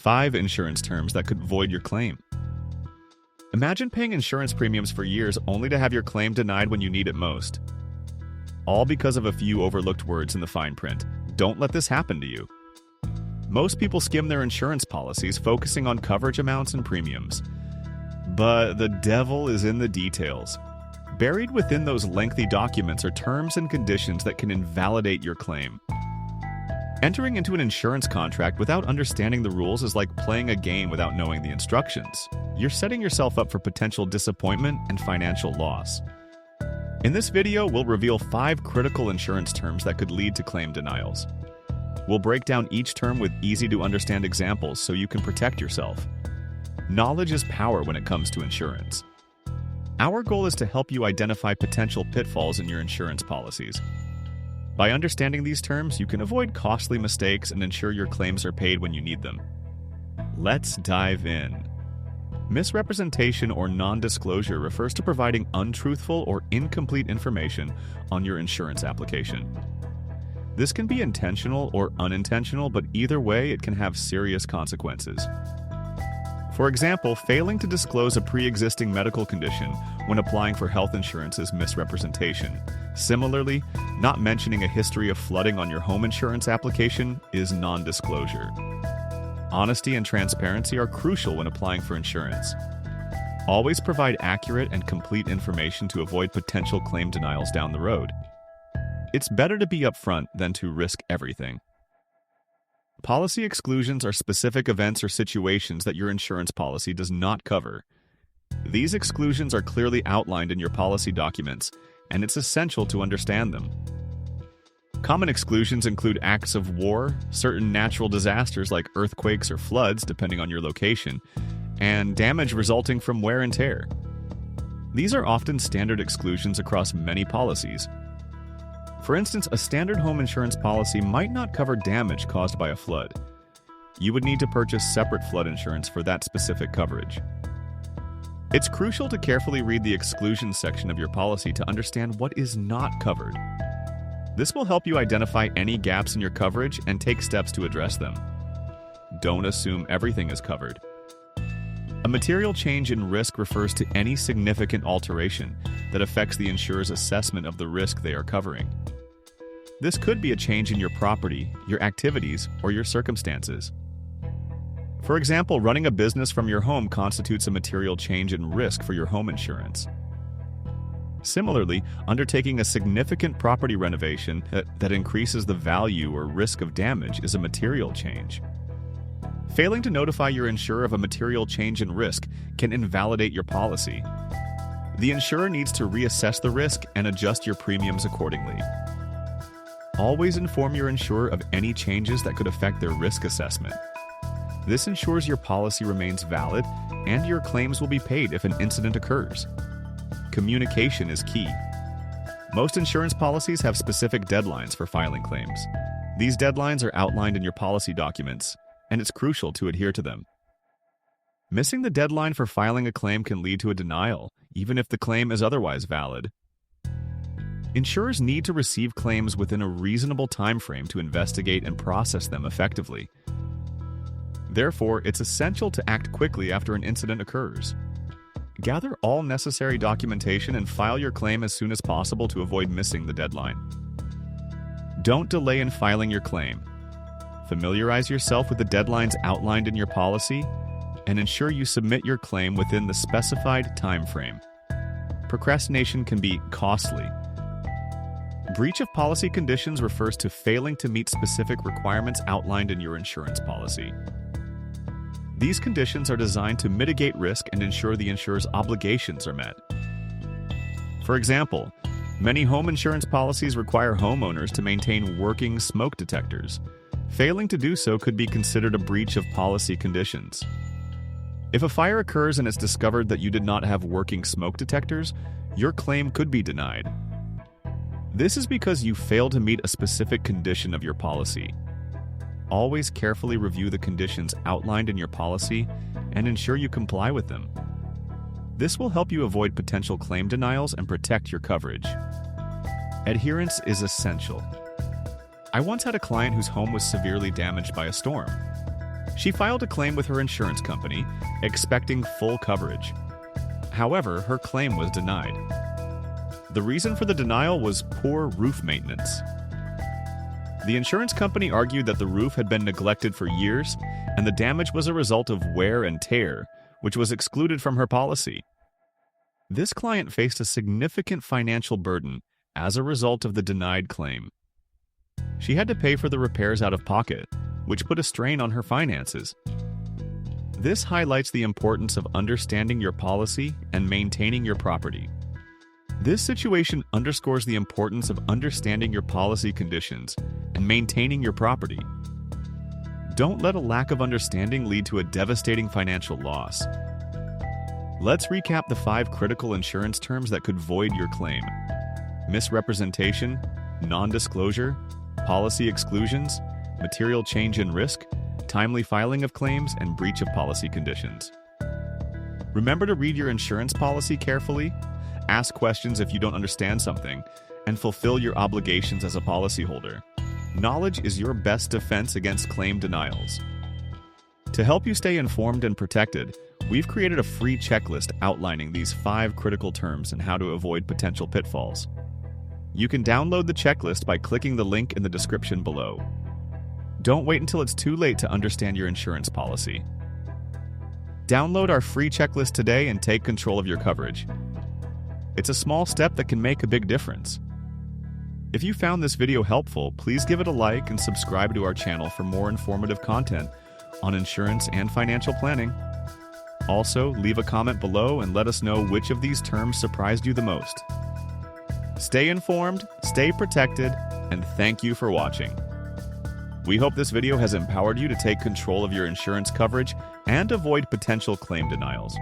5 insurance terms that could void your claim. Imagine paying insurance premiums for years only to have your claim denied when you need it most. All because of a few overlooked words in the fine print. Don't let this happen to you. Most people skim their insurance policies, focusing on coverage amounts and premiums. But the devil is in the details. Buried within those lengthy documents are terms and conditions that can invalidate your claim. Entering into an insurance contract without understanding the rules is like playing a game without knowing the instructions. You're setting yourself up for potential disappointment and financial loss. In this video, we'll reveal 5 critical insurance terms that could lead to claim denials. We'll break down each term with easy-to-understand examples so you can protect yourself. Knowledge is power when it comes to insurance. Our goal is to help you identify potential pitfalls in your insurance policies. By understanding these terms, you can avoid costly mistakes and ensure your claims are paid when you need them. Let's dive in. Misrepresentation or non-disclosure refers to providing untruthful or incomplete information on your insurance application. This can be intentional or unintentional, but either way, it can have serious consequences. For example, failing to disclose a pre-existing medical condition when applying for health insurance is misrepresentation. Similarly, not mentioning a history of flooding on your home insurance application is non-disclosure. Honesty and transparency are crucial when applying for insurance. Always provide accurate and complete information to avoid potential claim denials down the road. It's better to be upfront than to risk everything. Policy exclusions are specific events or situations that your insurance policy does not cover. These exclusions are clearly outlined in your policy documents, and it's essential to understand them. Common exclusions include acts of war, certain natural disasters like earthquakes or floods, depending on your location, and damage resulting from wear and tear. These are often standard exclusions across many policies. For instance, a standard home insurance policy might not cover damage caused by a flood. You would need to purchase separate flood insurance for that specific coverage. It's crucial to carefully read the exclusions section of your policy to understand what is not covered. This will help you identify any gaps in your coverage and take steps to address them. Don't assume everything is covered. A material change in risk refers to any significant alteration that affects the insurer's assessment of the risk they are covering. This could be a change in your property, your activities, or your circumstances. For example, running a business from your home constitutes a material change in risk for your home insurance. Similarly, undertaking a significant property renovation that increases the value or risk of damage is a material change. Failing to notify your insurer of a material change in risk can invalidate your policy. The insurer needs to reassess the risk and adjust your premiums accordingly. Always inform your insurer of any changes that could affect their risk assessment. This ensures your policy remains valid and your claims will be paid if an incident occurs. Communication is key. Most insurance policies have specific deadlines for filing claims. These deadlines are outlined in your policy documents, and it's crucial to adhere to them. Missing the deadline for filing a claim can lead to a denial, even if the claim is otherwise valid. Insurers need to receive claims within a reasonable time frame to investigate and process them effectively. Therefore, it's essential to act quickly after an incident occurs. Gather all necessary documentation and file your claim as soon as possible to avoid missing the deadline. Don't delay in filing your claim. Familiarize yourself with the deadlines outlined in your policy and ensure you submit your claim within the specified time frame. Procrastination can be costly. Breach of policy conditions refers to failing to meet specific requirements outlined in your insurance policy. These conditions are designed to mitigate risk and ensure the insurer's obligations are met. For example, many home insurance policies require homeowners to maintain working smoke detectors. Failing to do so could be considered a breach of policy conditions. If a fire occurs and it's discovered that you did not have working smoke detectors, your claim could be denied. This is because you failed to meet a specific condition of your policy. Always carefully review the conditions outlined in your policy and ensure you comply with them. This will help you avoid potential claim denials and protect your coverage. Adherence is essential. I once had a client whose home was severely damaged by a storm. She filed a claim with her insurance company, expecting full coverage. However, her claim was denied. The reason for the denial was poor roof maintenance. The insurance company argued that the roof had been neglected for years, and the damage was a result of wear and tear, which was excluded from her policy. This client faced a significant financial burden as a result of the denied claim. She had to pay for the repairs out of pocket, which put a strain on her finances. This highlights the importance of understanding your policy and maintaining your property. This situation underscores the importance of understanding your policy conditions and maintaining your property. Don't let a lack of understanding lead to a devastating financial loss. Let's recap the 5 critical insurance terms that could void your claim: misrepresentation, non-disclosure, policy exclusions, material change in risk, timely filing of claims, and breach of policy conditions. Remember to read your insurance policy carefully, ask questions if you don't understand something, and fulfill your obligations as a policyholder. Knowledge is your best defense against claim denials. To help you stay informed and protected, we've created a free checklist outlining these 5 critical terms and how to avoid potential pitfalls. You can download the checklist by clicking the link in the description below. Don't wait until it's too late to understand your insurance policy. Download our free checklist today and take control of your coverage. It's a small step that can make a big difference. If you found this video helpful, please give it a like and subscribe to our channel for more informative content on insurance and financial planning. Also, leave a comment below and let us know which of these terms surprised you the most. Stay informed, stay protected, and thank you for watching. We hope this video has empowered you to take control of your insurance coverage and avoid potential claim denials.